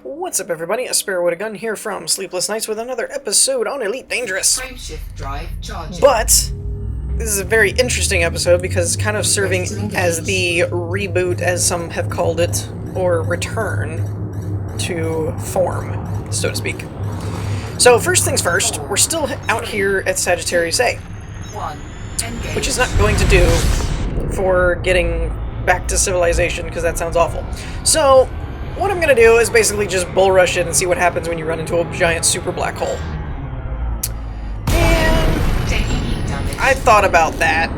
What's up, everybody? A Sparrow with a Gun here from Sleepless Nights with another episode on Elite Dangerous. Frameshift drive charging. But this is a very interesting episode because it's kind of serving as the reboot, as some have called it, or return to form, so to speak. So first things first, we're still out here at Sagittarius A, which is not going to do for getting back to civilization, because that sounds awful. So what I'm going to do is basically just bull rush in and see what happens when you run into a giant super black hole. And I thought about that.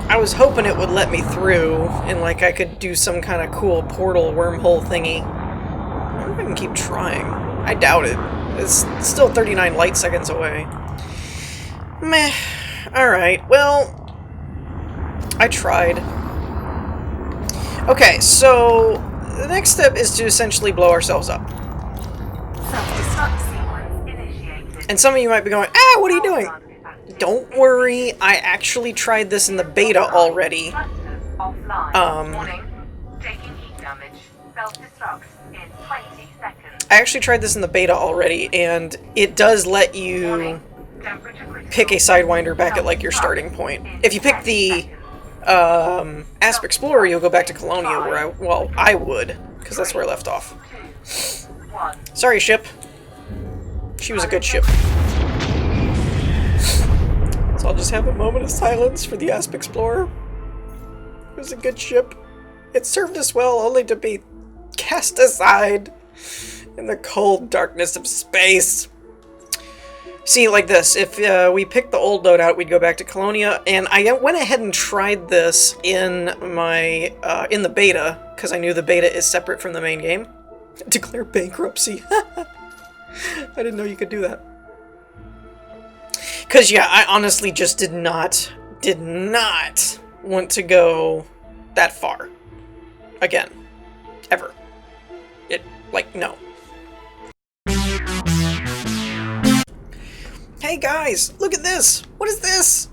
I was hoping it would let me through, and like I could do some kind of cool portal wormhole thingy. I wonder if I can keep trying. I doubt it. It's still 39 light seconds away. Meh. Alright, well, I tried. Okay, so the next step is to essentially blow ourselves up. And some of you might be going, ah, what are you doing? Don't worry, I actually tried this in the beta already. I actually tried this in the beta already, and it does let you pick a Sidewinder back at like your starting point. If you pick the Asp Explorer, you'll go back to Colonia, where I would, because that's where I left off. Sorry, ship. She was a good ship. So I'll just have a moment of silence for the Asp Explorer. It was a good ship. It served us well, only to be cast aside in the cold darkness of space. See, like this, if we picked the old loadout, we'd go back to Colonia, and I went ahead and tried this in my, in the beta, because I knew the beta is separate from the main game. Declare bankruptcy. I didn't know you could do that. Because, yeah, I honestly just did not want to go that far. Again. Ever. No. Hey guys, look at this! What is this?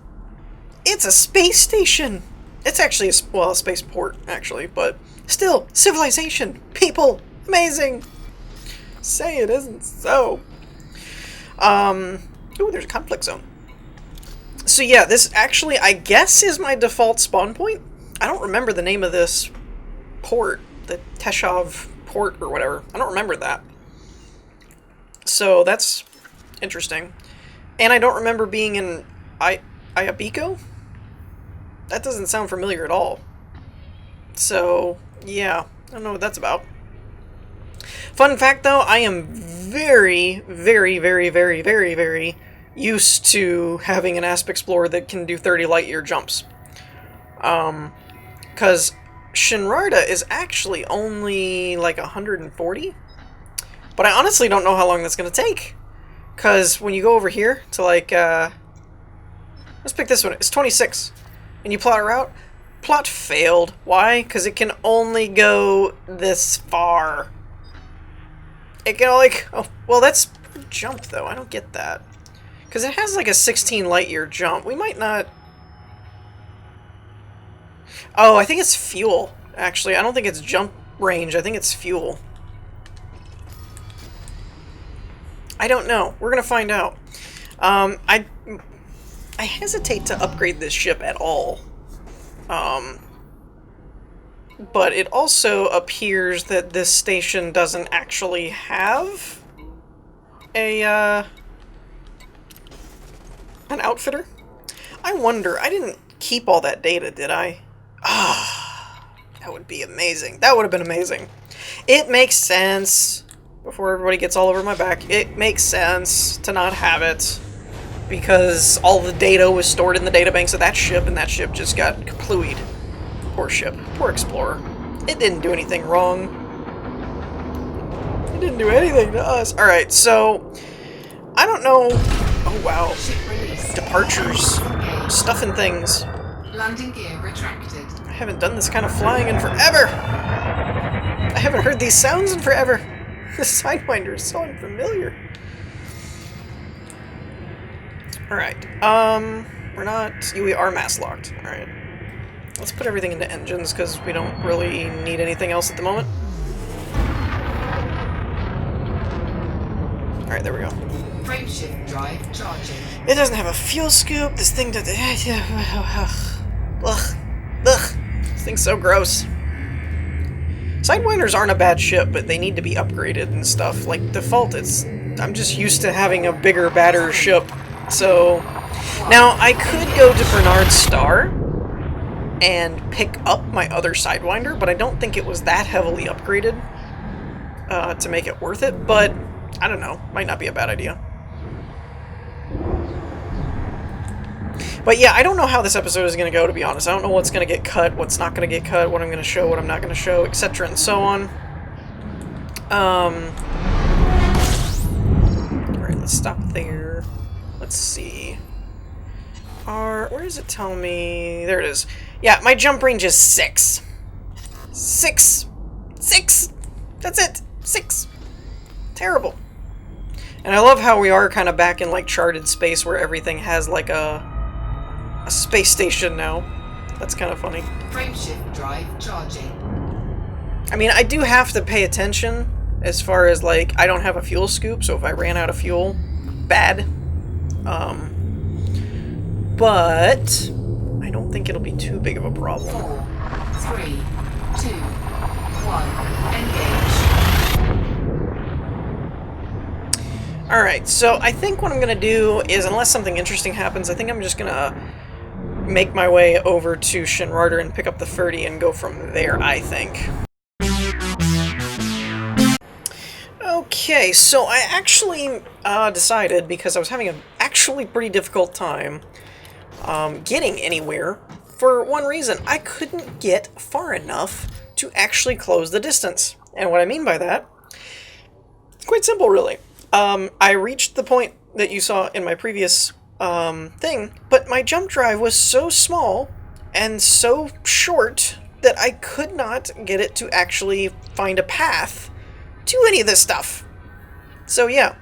It's a space station! It's actually a spaceport, actually, but still, civilization! People! Amazing! Say it isn't so. Ooh, there's a conflict zone. So yeah, this actually, I guess, is my default spawn point. I don't remember the name of this port, the Teshov port or whatever. I don't remember that. So that's interesting. And I don't remember being in Ayabiko? That doesn't sound familiar at all. So, yeah, I don't know what that's about. Fun fact, though, I am very, very, very, very, very, very used to having an Asp Explorer that can do 30 light-year jumps. Because Shinrarta is actually only like 140. But I honestly don't know how long that's going to take. Because when you go over here to like, let's pick this one, it's 26. And you plot a route, plot failed. Why? Because it can only go this far. It can only go, well, that's a jump though, I don't get that. Because it has like a 16 light year jump. We might not... Oh, I think it's fuel, actually. I don't think it's jump range, I think it's fuel. I don't know. We're gonna find out. I hesitate to upgrade this ship at all. But it also appears that this station doesn't actually have a an outfitter. I wonder. I didn't keep all that data, did I? Ah, that would be amazing. That would have been amazing. It makes sense. Before everybody gets all over my back, it makes sense to not have it because all the data was stored in the databanks of that ship, and that ship just got kaplooied. Poor ship. Poor Explorer. It didn't do anything wrong. It didn't do anything to us. Alright, so I don't know. Oh wow. Departures. Stuff and things. Landing gear retracted. I haven't done this kind of flying in forever. I haven't heard these sounds in forever. The Sidewinder is so unfamiliar. Alright, we are mass locked. Alright. Let's put everything into engines, because we don't really need anything else at the moment. Alright, there we go. Frameshift drive charging. It doesn't have a fuel scoop. This thing does... Ugh. Ugh. This thing's so gross. Sidewinders aren't a bad ship, but they need to be upgraded and stuff. Like, default, I'm just used to having a bigger, badder ship. So... Now, I could go to Bernard's Star and pick up my other Sidewinder, but I don't think it was that heavily upgraded to make it worth it, but I don't know. Might not be a bad idea. But yeah, I don't know how this episode is going to go, to be honest. I don't know what's going to get cut, what's not going to get cut, what I'm going to show, what I'm not going to show, etc. and so on. Alright, let's stop there. Let's see. Where does it tell me? There it is. Yeah, my jump range is 6. 6! 6! That's it! 6! Terrible. And I love how we are kind of back in, like, charted space where everything has, like, a space station now. That's kind of funny. Frameshift drive charging. I mean, I do have to pay attention as far as, like, I don't have a fuel scoop, so if I ran out of fuel, bad. But I don't think it'll be too big of a problem. 4, 3, 2, 1, engage. Alright, so I think what I'm going to do is, unless something interesting happens, I think I'm just going to make my way over to Shinrarder and pick up the Ferdy and go from there, I think. Okay, so I actually decided, because I was having an actually pretty difficult time getting anywhere, for one reason. I couldn't get far enough to actually close the distance. And what I mean by that, it's quite simple, really. I reached the point that you saw in my previous thing, but my jump drive was so small and so short that I could not get it to actually find a path to any of this stuff. So yeah,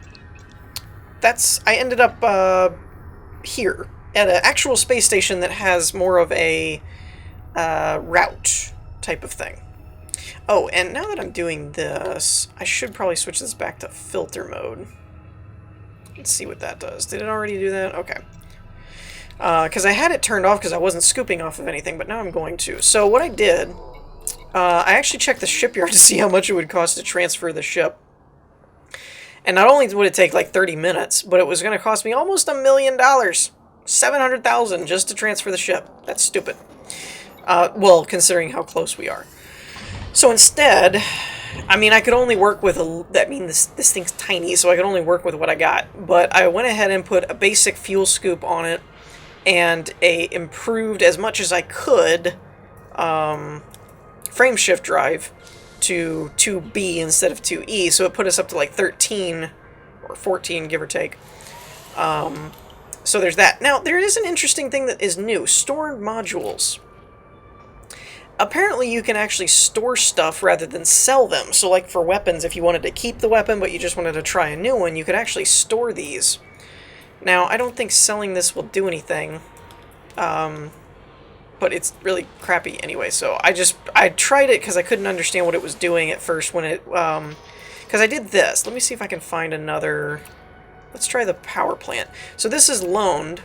I ended up here at an actual space station that has more of a route type of thing. Oh, and now that I'm doing this, I should probably switch this back to filter mode. Let's see what that does. Did it already do that? Okay. Because I had it turned off because I wasn't scooping off of anything, but now I'm going to. So what I did, I actually checked the shipyard to see how much it would cost to transfer the ship. And not only would it take like 30 minutes, but it was going to cost me almost $1 million. $700,000 just to transfer the ship. That's stupid. Well, considering how close we are. So instead, I mean, I could only work with this thing's tiny, so I could only work with what I got. But I went ahead and put a basic fuel scoop on it and a improved, as much as I could, frame shift drive to 2B instead of 2E. So it put us up to like 13 or 14, give or take. So there's that. Now, there is an interesting thing that is new. Stored modules. Apparently you can actually store stuff rather than sell them. So like for weapons, if you wanted to keep the weapon but you just wanted to try a new one, you could actually store these. Now, I don't think selling this will do anything. But it's really crappy anyway, so I tried it because I couldn't understand what it was doing at first when it, because I did this. Let me see if I can find another. Let's try the power plant. So this is loaned,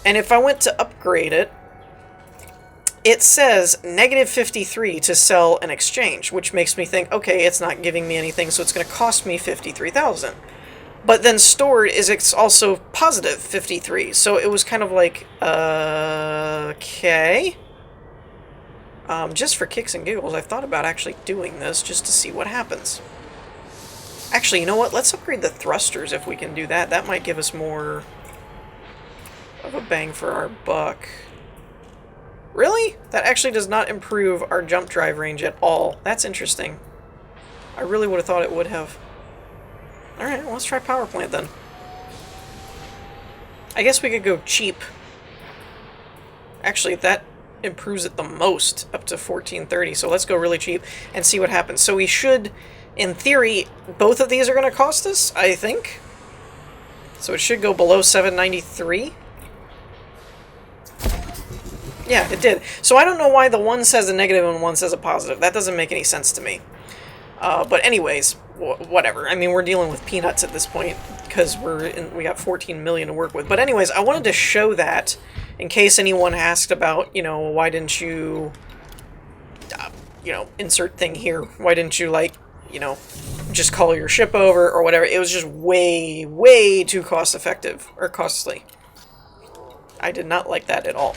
and if I went to upgrade it, it says -53 to sell and exchange, which makes me think, okay, it's not giving me anything, so it's going to cost me 53,000. But then stored is also positive 53, so it was kind of like, okay. Just for kicks and giggles, I've thought about actually doing this just to see what happens. Actually, you know what? Let's upgrade the thrusters if we can do that. That might give us more of a bang for our buck. Really? That actually does not improve our jump drive range at all. That's interesting. I really would have thought it would have. Alright, well, let's try power plant then. I guess we could go cheap. Actually, that improves it the most, up to 1430, so let's go really cheap and see what happens. So we should, in theory, both of these are going to cost us, I think. So it should go below 793. Yeah, it did. So I don't know why the one says a negative and one says a positive. That doesn't make any sense to me. But anyways, whatever. I mean, we're dealing with peanuts at this point because we got 14 million to work with. But anyways, I wanted to show that in case anyone asked about, you know, why didn't you, you know, insert thing here? Why didn't you, like, you know, just call your ship over or whatever? It was just way, way too cost effective or costly. I did not like that at all.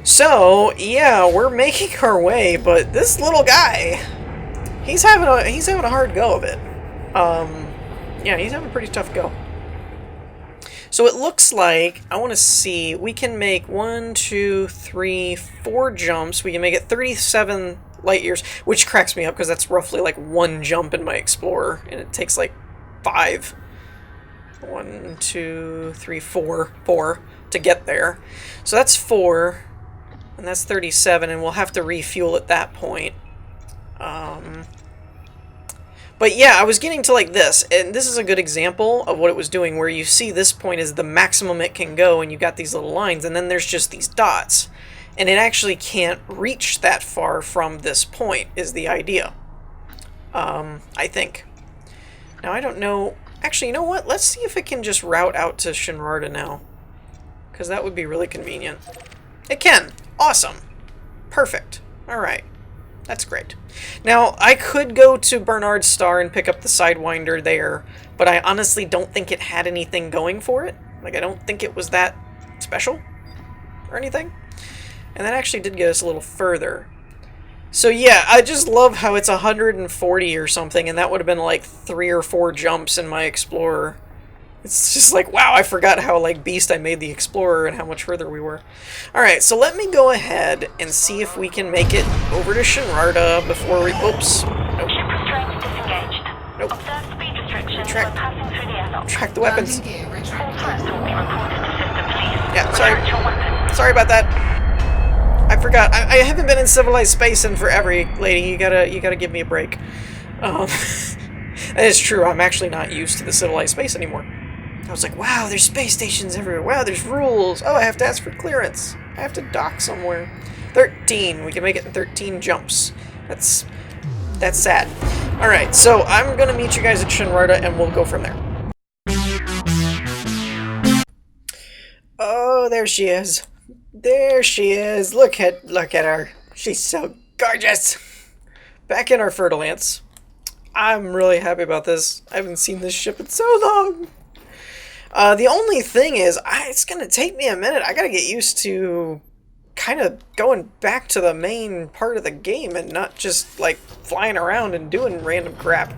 So yeah, we're making our way, but this little guy, he's having a hard go of it. Yeah, he's having a pretty tough go. So it looks like, I want to see, we can make 1, 2, 3, 4 jumps. We can make it 37 light years, which cracks me up because that's roughly like 1 jump in my Explorer, and it takes like 5. 1, 2, 3, 4 to get there. So that's 4, and that's 37, and we'll have to refuel at that point. But yeah, I was getting to like this, and this is a good example of what it was doing, where you see this point is the maximum it can go, and you got these little lines, and then there's just these dots. And it actually can't reach that far from this point, is the idea. I think. Now, I don't know. Actually, you know what? Let's see if it can just route out to Shinrarta now. Because that would be really convenient. It can. Awesome. Perfect. Alright. That's great. Now, I could go to Bernard's Star and pick up the Sidewinder there, but I honestly don't think it had anything going for it. Like, I don't think it was that special or anything. And that actually did get us a little further. So yeah, I just love how it's 140 or something, and that would have been like 3 or 4 jumps in my Explorer. It's just like, wow, I forgot how, like, beast I made the Explorer and how much further we were. Alright, so let me go ahead and see if we can make it over to Shinrarta before we... Oops. Nope. Ship restraints disengaged. Nope. Observe speed restrictions Retract. when passing through the airlock. Track the weapons. Landing gear All retracted. threats will be reported to system police. Yeah, sorry. Retract your weapon. Sorry about that. I forgot. I haven't been in civilized space in forever, lady. You gotta give me a break. That is true. I'm actually not used to the civilized space anymore. I was like, wow, there's space stations everywhere. Wow, there's rules. Oh, I have to ask for clearance. I have to dock somewhere. 13. We can make it in 13 jumps. That's sad. Alright, so I'm gonna meet you guys at Shinrarta, and we'll go from there. Oh, there she is. There she is. Look at her. She's so gorgeous. Back in our Fertilance. I'm really happy about this. I haven't seen this ship in so long. The only thing is, it's gonna take me a minute. I gotta get used to kind of going back to the main part of the game and not just, like, flying around and doing random crap.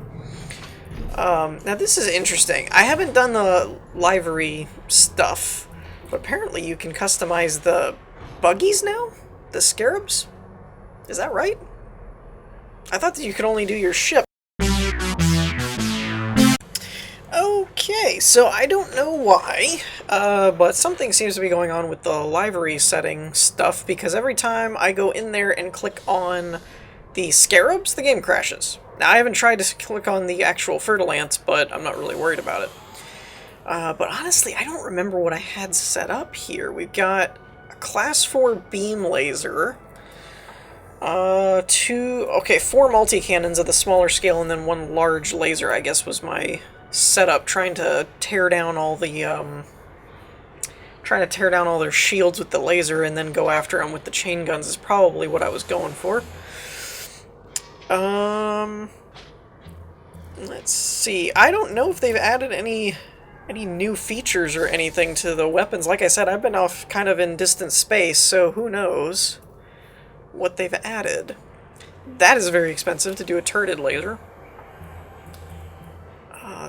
Now this is interesting. I haven't done the livery stuff, but apparently you can customize the buggies now? The scarabs? Is that right? I thought that you could only do your ship. Okay, so I don't know why, but something seems to be going on with the livery setting stuff, because every time I go in there and click on the scarabs, the game crashes. Now, I haven't tried to click on the actual Fertilance, but I'm not really worried about it. But honestly, I don't remember what I had set up here. We've got a Class 4 beam laser, 4 multi-cannons of the smaller scale, and then 1 large laser, I guess, was my setup, trying to tear down all the, all their shields with the laser and then go after them with the chain guns is probably what I was going for. Let's see. I don't know if they've added any new features or anything to the weapons. Like I said, I've been off kind of in distant space, so who knows what they've added. That is very expensive to do a turreted laser.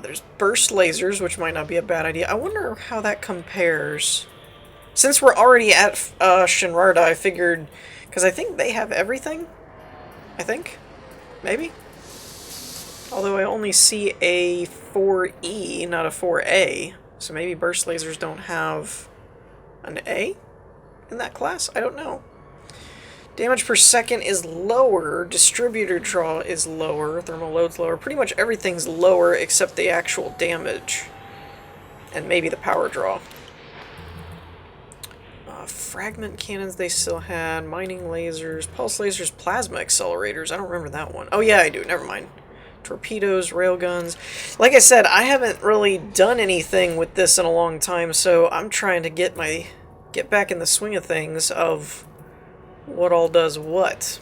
There's burst lasers, which might not be a bad idea. I wonder how that compares. Since we're already at Shinrarta, I figured... Because I think they have everything? I think? Maybe? Although I only see a 4E, not a 4A. So maybe burst lasers don't have an A in that class? I don't know. Damage per second is lower, distributor draw is lower, thermal load's lower, pretty much everything's lower except the actual damage. And maybe the power draw. Fragment cannons they still had, mining lasers, pulse lasers, plasma accelerators, I don't remember that one. Oh yeah, I do, never mind. torpedoes, railguns. Like I said, I haven't really done anything with this in a long time, so I'm trying to get back in the swing of things of what all does what.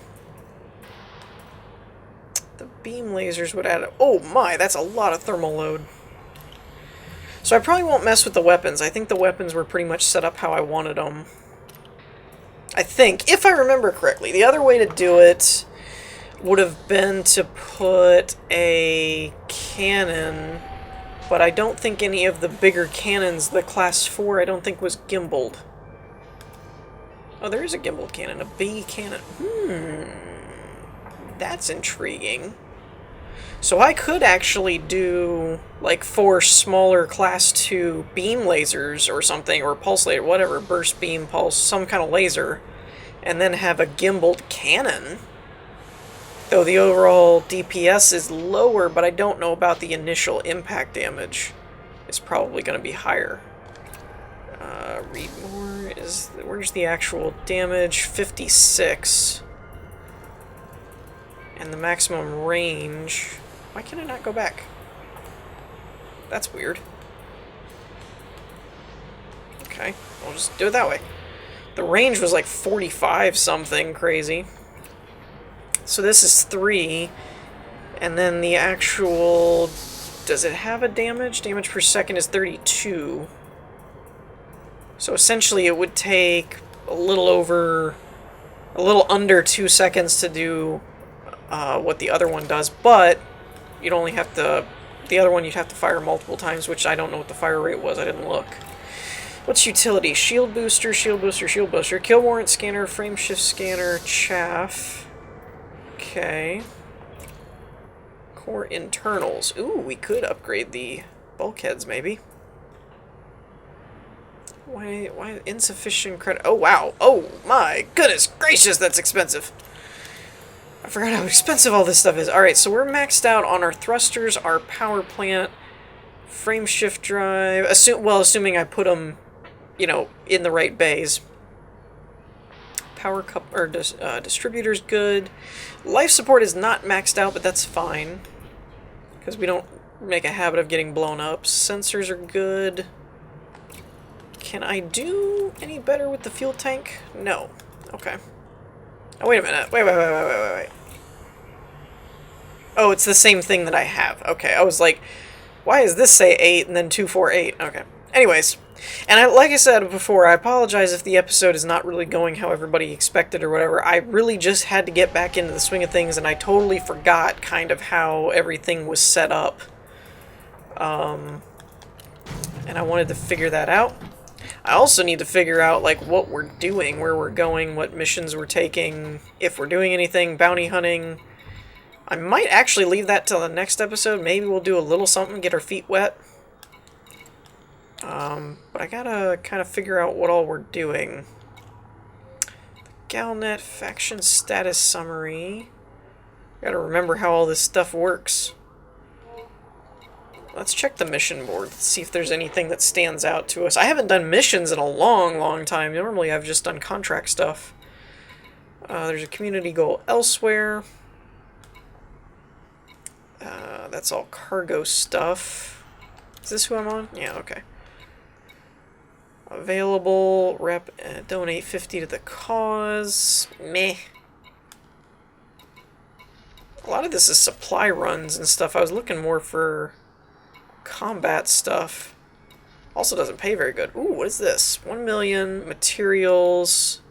The beam lasers would add... Oh my, that's a lot of thermal load. So I probably won't mess with the weapons. I think the weapons were pretty much set up how I wanted them. I think, if I remember correctly. The other way to do it would have been to put a cannon, but I don't think any of the bigger cannons, the class 4, I don't think was gimbaled. Oh, there is a gimbal cannon, a B cannon. That's intriguing. So I could actually do, like, 4 smaller class 2 beam lasers or something, or pulse laser, whatever, burst beam, pulse, some kind of laser, and then have a gimbaled cannon. Though the overall DPS is lower, but I don't know about the initial impact damage. It's probably going to be higher. Read more. Where's the actual damage? 56. And the maximum range... Why can I not go back? That's weird. Okay, I'll just do it that way. The range was like 45 something crazy. So this is 3. And then the actual... Does it have a damage? Damage per second is 32. So essentially it would take a little under 2 seconds to do what the other one does, but you'd only have to... The other one you'd have to fire multiple times, which I don't know what the fire rate was, I didn't look. What's utility? Shield booster, shield booster, shield booster. Kill warrant scanner, frame shift scanner, chaff. Okay. Core internals. Ooh, we could upgrade the bulkheads, maybe. Why insufficient credit? Oh, wow. Oh, my goodness gracious, that's expensive. I forgot how expensive all this stuff is. Alright, so we're maxed out on our thrusters, our power plant, frame shift drive. Assuming I put them, you know, in the right bays. Power cup or distributor's good. Life support is not maxed out, but that's fine. Because we don't make a habit of getting blown up. Sensors are good. Can I do any better with the fuel tank? No. Okay. Oh, wait a minute. Wait. Oh, it's the same thing that I have. Okay, I was like, why does this say 8 and then 248? Okay. Anyways, and like I said before, I apologize if the episode is not really going how everybody expected or whatever. I really just had to get back into the swing of things, and I totally forgot kind of how everything was set up. And I wanted to figure that out. I also need to figure out, like, what we're doing, where we're going, what missions we're taking, if we're doing anything, bounty hunting. I might actually leave that till the next episode. Maybe we'll do a little something, get our feet wet. But I gotta kind of figure out what all we're doing. Galnet, faction status summary. Gotta remember how all this stuff works. Let's check the mission board, see if there's anything that stands out to us. I haven't done missions in a long, long time. Normally I've just done contract stuff. There's a community goal elsewhere. That's all cargo stuff. Is this who I'm on? Yeah, okay. Available, donate 50 to the cause. Meh. A lot of this is supply runs and stuff. I was looking more for combat stuff. Also doesn't pay very good. Ooh, what is this? 1 million materials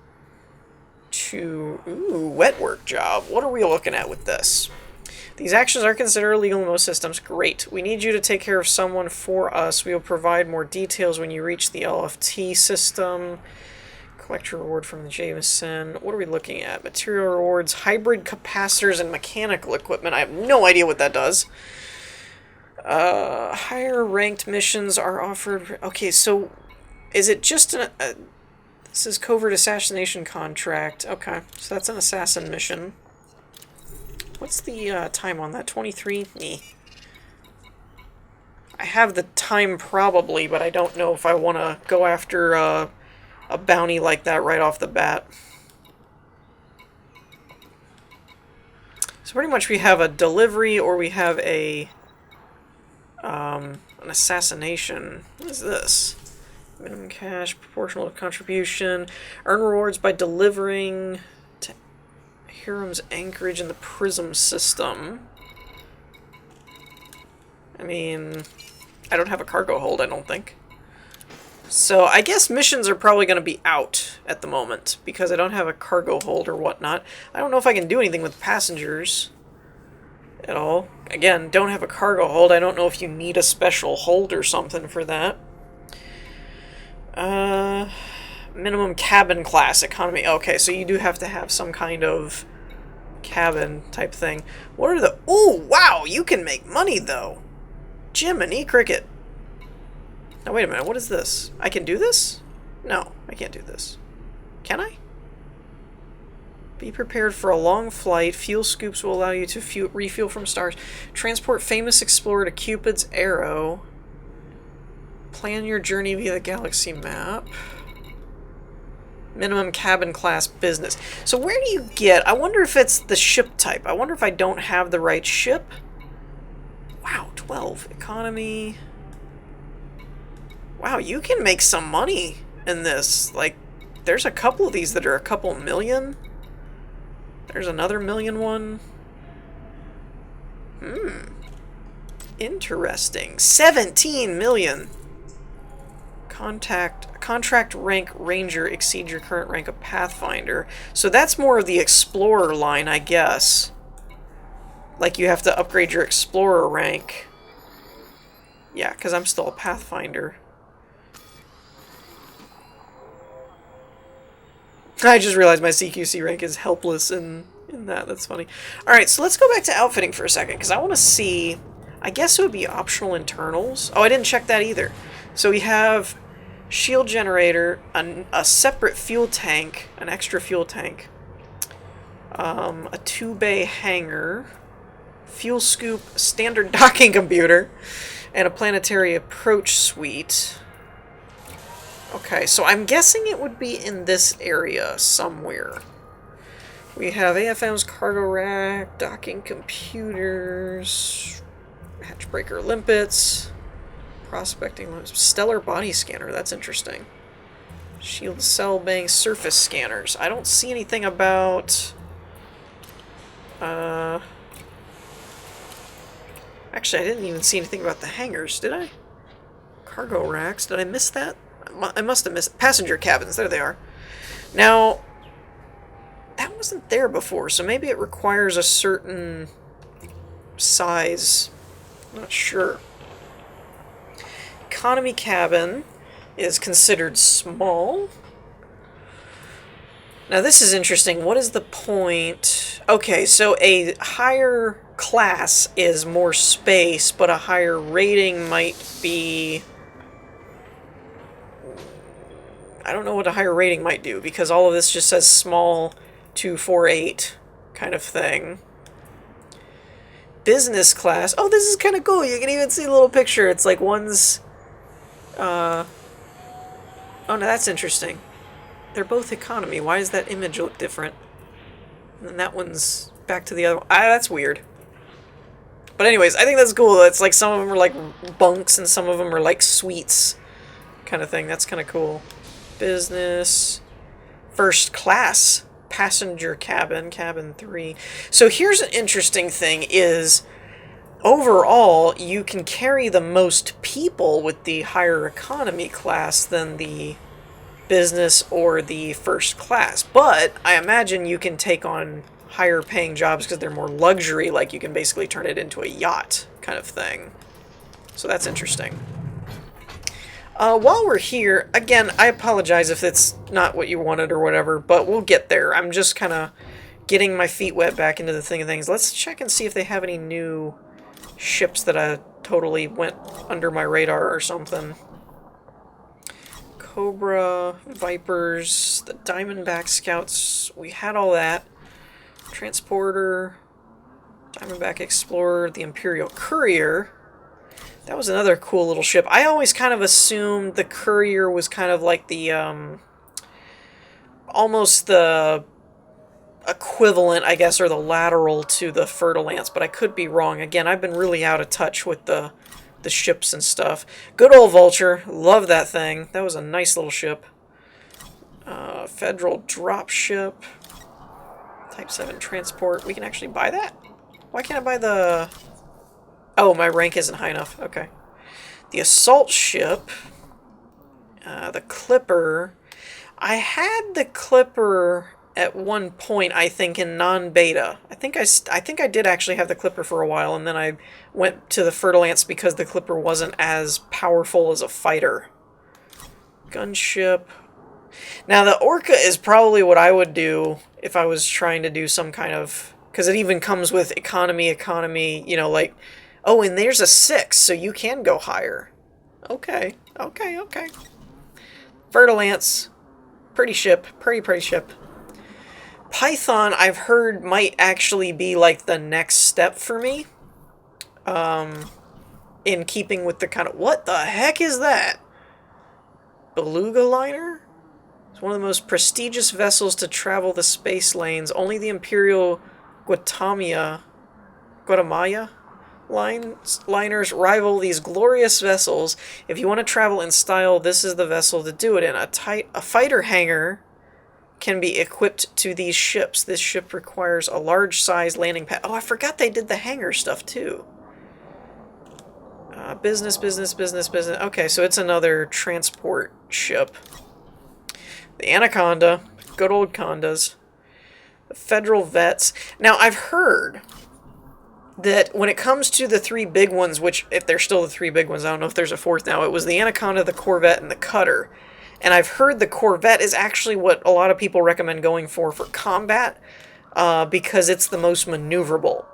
to... Ooh, wet work job. What are we looking at with this? These actions are considered illegal in most systems. Great. We need you to take care of someone for us. We will provide more details when you reach the LFT system. Collect your reward from the Jameson. What are we looking at? Material rewards, hybrid capacitors, and mechanical equipment. I have no idea what that does. Higher ranked missions are offered. Okay, so is it just an... this is covert assassination contract. Okay, so that's an assassin mission. What's the time on that? 23? Nee. I have the time probably, but I don't know if I want to go after a bounty like that right off the bat. So pretty much we have a delivery or we have a an assassination. What is this? Minimum cash, proportional contribution. Earn rewards by delivering to Hiram's anchorage in the Prism system. I mean, I don't have a cargo hold, I don't think. So I guess missions are probably going to be out at the moment because I don't have a cargo hold or whatnot. I don't know if I can do anything with passengers at all. Again, don't have a cargo hold. I don't know if you need a special hold or something for that. Minimum cabin class economy. Okay, so you do have to have some kind of cabin type thing. What are the... Oh, wow! You can make money, though! Jiminy Cricket. Now, wait a minute. What is this? I can do this? No, I can't do this. Can I? Be prepared for a long flight. Fuel scoops will allow you to refuel from stars. Transport famous explorer to Cupid's arrow. Plan your journey via the galaxy map. Minimum cabin class business. So where do you get... I wonder if it's the ship type. I wonder if I don't have the right ship. Wow, 12. Economy. Wow, you can make some money in this. Like, there's a couple of these that are a couple million. There's another million one. Interesting. 17 million. Contract rank Ranger exceeds your current rank of Pathfinder. So that's more of the Explorer line, I guess. Like, you have to upgrade your Explorer rank. Yeah, because I'm still a Pathfinder. I just realized my CQC rank is helpless in that. That's funny. Alright, so let's go back to outfitting for a second, because I want to see... I guess it would be optional internals. Oh, I didn't check that either. So we have shield generator, a separate fuel tank, an extra fuel tank, a 2-bay hangar, fuel scoop, standard docking computer, and a planetary approach suite. Okay, so I'm guessing it would be in this area somewhere. We have AFM's cargo rack, docking computers, hatchbreaker limpets, prospecting, stellar body scanner, that's interesting. Shield cell bank, surface scanners. I don't see anything about... Actually, I didn't even see anything about the hangars, did I? Cargo racks, did I miss that? I must have missed... Passenger cabins, there they are. Now, that wasn't there before, so maybe it requires a certain size. I'm not sure. Economy cabin is considered small. Now this is interesting. What is the point? Okay, so a higher class is more space, but a higher rating might be... I don't know what a higher rating might do, because all of this just says small 248 kind of thing. Business class. Oh, this is kind of cool. You can even see a little picture. It's like one's... Oh, no, that's interesting. They're both economy. Why does that image look different? And then that one's back to the other one. That's weird. But anyways, I think that's cool. It's like some of them are like bunks and some of them are like suites kind of thing. That's kind of cool. Business. First class. Passenger cabin. Cabin 3. So here's an interesting thing is... Overall, you can carry the most people with the higher economy class than the business or the first class. But I imagine you can take on higher paying jobs because they're more luxury, like you can basically turn it into a yacht kind of thing. So that's interesting. While we're here, again, I apologize if it's not what you wanted or whatever, but we'll get there. I'm just kind of getting my feet wet back into the thing of things. Let's check and see if they have any new... ships that totally went under my radar or something. Cobra, Vipers, the Diamondback Scouts, we had all that. Transporter, Diamondback Explorer, the Imperial Courier. That was another cool little ship. I always kind of assumed the Courier was kind of like the, almost the equivalent, I guess, or the lateral to the Fer-de-Lance, but I could be wrong. Again, I've been really out of touch with the ships and stuff. Good old Vulture. Love that thing. That was a nice little ship. Federal dropship. Type 7 transport. We can actually buy that? Why can't I buy the... Oh, my rank isn't high enough. Okay. The assault ship. The Clipper. I had the Clipper at one point, I think, in non-beta. I think I did actually have the Clipper for a while, and then I went to the Fer-de-Lance because the Clipper wasn't as powerful as a fighter. Gunship. Now, the Orca is probably what I would do if I was trying to do some kind of... Because it even comes with economy, you know, like... Oh, and there's a 6, so you can go higher. Okay. Fer-de-Lance. Pretty ship. Pretty ship. Python, I've heard, might actually be like the next step for me. In keeping with the kind of... What the heck is that? Beluga liner? It's one of the most prestigious vessels to travel the space lanes. Only the Imperial Guatemala liners rival these glorious vessels. If you want to travel in style, this is the vessel to do it in. A fighter hangar can be equipped to these ships. This ship requires a large-size landing pad. Oh, I forgot they did the hangar stuff, too. Business. Okay, so it's another transport ship. The Anaconda. Good old Condas. The Federal Vets. Now, I've heard that when it comes to the 3 big ones, which, if they're still the 3 big ones, I don't know if there's a 4th now, it was the Anaconda, the Corvette, and the Cutter. And I've heard the Corvette is actually what a lot of people recommend going for combat, because it's the most maneuverable.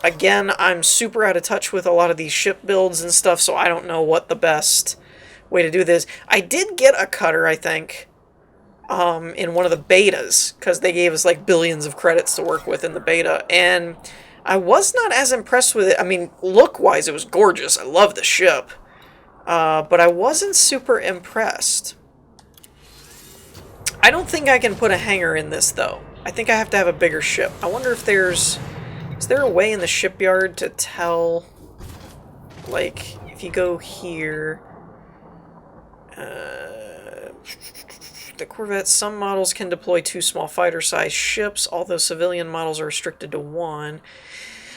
Again, I'm super out of touch with a lot of these ship builds and stuff, so I don't know what the best way to do this. I did get a Cutter, I think, in one of the betas, because they gave us like billions of credits to work with in the beta, and I was not as impressed with it. I mean, look-wise, it was gorgeous. I love the ship, but I wasn't super impressed. I don't think I can put a hangar in this, though. I think I have to have a bigger ship. I wonder if there's... Is there a way in the shipyard to tell... Like, if you go here... the Corvette, some models can deploy 2 small fighter-sized ships, although civilian models are restricted to 1.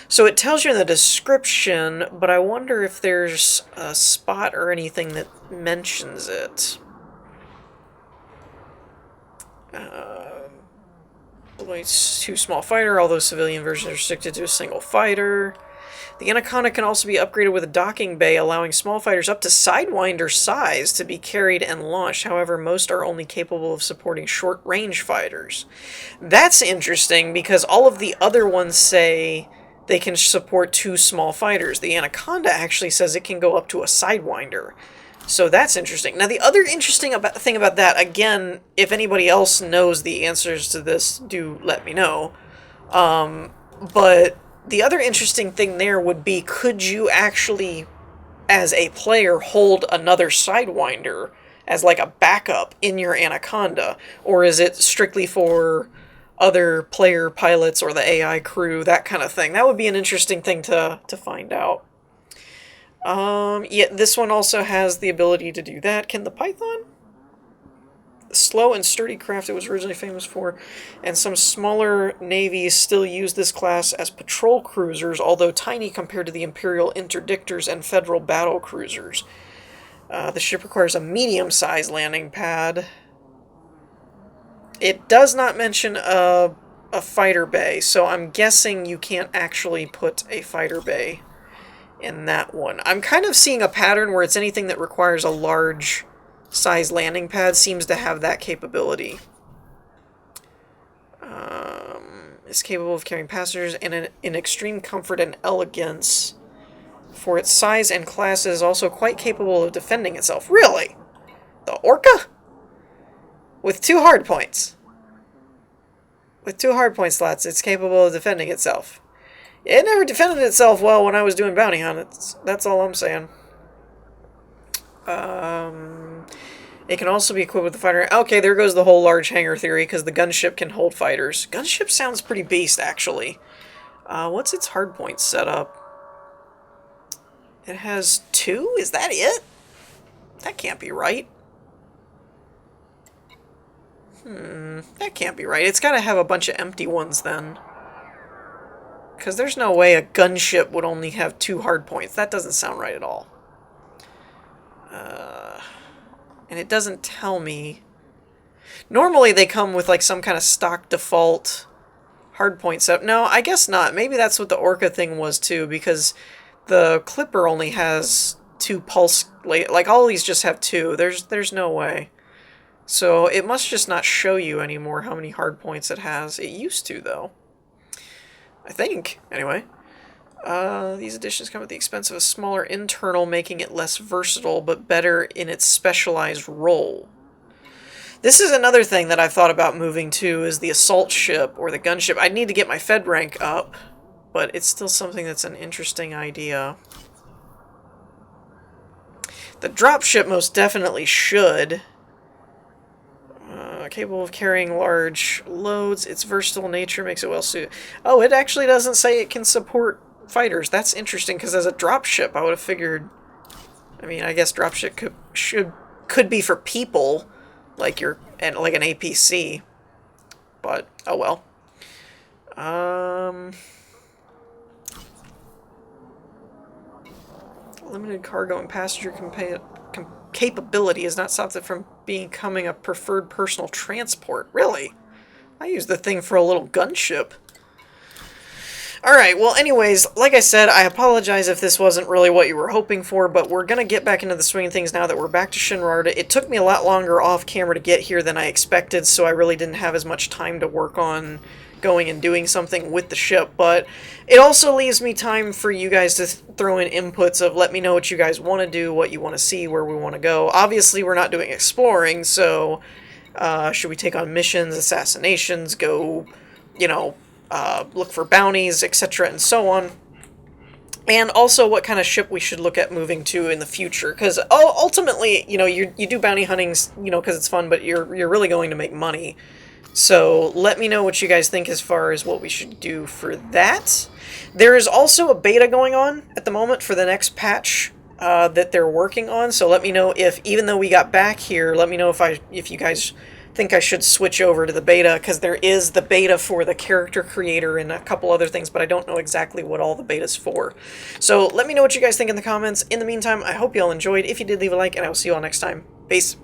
So it tells you in the description, but I wonder if there's a spot or anything that mentions it. 2 small fighter, although civilian versions are restricted to a single fighter. The Anaconda can also be upgraded with a docking bay, allowing small fighters up to Sidewinder size to be carried and launched. However, most are only capable of supporting short-range fighters. That's interesting, because all of the other ones say they can support 2 small fighters. The Anaconda actually says it can go up to a Sidewinder. So that's interesting. Now, the other interesting thing about that, again, if anybody else knows the answers to this, do let me know. But the other interesting thing there would be, could you actually, as a player, hold another Sidewinder as like a backup in your Anaconda? Or is it strictly for other player pilots or the AI crew, that kind of thing? That would be an interesting thing to find out. Yeah, this one also has the ability to do that. Can the Python? The slow and sturdy craft it was originally famous for, and some smaller navies still use this class as patrol cruisers, although tiny compared to the Imperial interdictors and Federal battle cruisers. The ship requires a medium-sized landing pad. It does not mention a fighter bay, so I'm guessing you can't actually put a fighter bay in that one. I'm kind of seeing a pattern where it's anything that requires a large size landing pad seems to have that capability. It's capable of carrying passengers and in extreme comfort and elegance. For its size and class, it is also quite capable of defending itself. Really? The Orca? With 2 hard points. With 2 hard point slots, it's capable of defending itself. It never defended itself well when I was doing bounty hunts. That's all I'm saying. It can also be equipped with the fighter. Okay, there goes the whole large hangar theory, because the gunship can hold fighters. Gunship sounds pretty beast, actually. What's its hardpoint setup? It has 2? Is that it? That can't be right. That can't be right. It's got to have a bunch of empty ones, then. Because there's no way a gunship would only have 2 hardpoints. That doesn't sound right at all. And it doesn't tell me... Normally they come with like some kind of stock default hardpoint setup. No, I guess not. Maybe that's what the Orca thing was too, because the Clipper only has 2 pulse... Like, all these just have 2. There's no way. So it must just not show you anymore how many hardpoints it has. It used to, though. I think, anyway. These additions come at the expense of a smaller internal, making it less versatile, but better in its specialized role. This is another thing that I've thought about moving to, is the assault ship, or the gunship. I need to get my Fed rank up, but it's still something that's an interesting idea. The dropship most definitely should. Capable of carrying large loads. Its versatile nature makes it well suited. Oh, it actually doesn't say it can support fighters. That's interesting, because as a dropship, I would have figured... I mean, I guess dropship could be for people, like like an APC. But, oh well. Limited cargo and passenger capability has not stopped it from becoming a preferred personal transport. Really? I use the thing for a little gunship. Alright, well anyways, like I said, I apologize if this wasn't really what you were hoping for, but we're going to get back into the swing of things now that we're back to Shinrarta. It took me a lot longer off camera to get here than I expected, so I really didn't have as much time to work on going and doing something with the ship, but it also leaves me time for you guys to throw in inputs of let me know what you guys want to do, what you want to see, where we want to go. Obviously, we're not doing exploring, so should we take on missions, assassinations, go, you know, look for bounties, etc., and so on. And also what kind of ship we should look at moving to in the future, because ultimately, you know, you do bounty huntings, you know, because it's fun, but you're really going to make money. So let me know what you guys think as far as what we should do for that. There is also a beta going on at the moment for the next patch that they're working on. So let me know if, even though we got back here, let me know if you guys think I should switch over to the beta, because there is the beta for the character creator and a couple other things, but I don't know exactly what all the beta's for. So let me know what you guys think in the comments. In the meantime, I hope you all enjoyed. If you did, leave a like, and I will see you all next time. Peace.